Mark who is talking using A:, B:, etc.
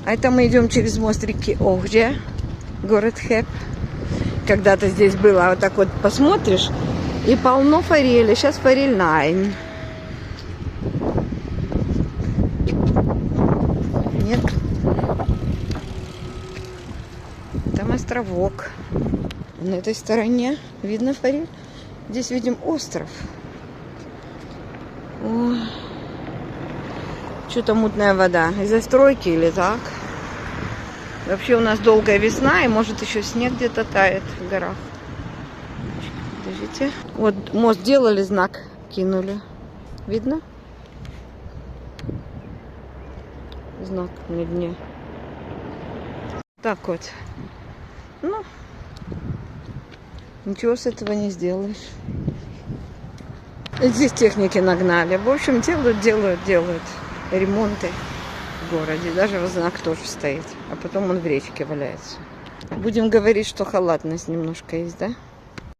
A: А это мы идем через мост реки Охджа, город Хэп. Когда-то здесь было, вот так вот посмотришь, и полно форели. Сейчас форель найн. Нет. Там островок. На этой стороне видно форель. Здесь видим остров. Что-то мутная вода. Из-за стройки или так? Вообще у нас долгая весна, и может еще снег где-то тает в горах. Подождите. Вот мост делали, знак кинули. Видно? Знак на дне. Так вот. Ну, ничего с этого не сделаешь. Здесь техники нагнали. В общем, делают ремонты в городе. Даже вот знак тоже стоит. А потом он в речке валяется. Будем говорить, что халатность немножко есть, да?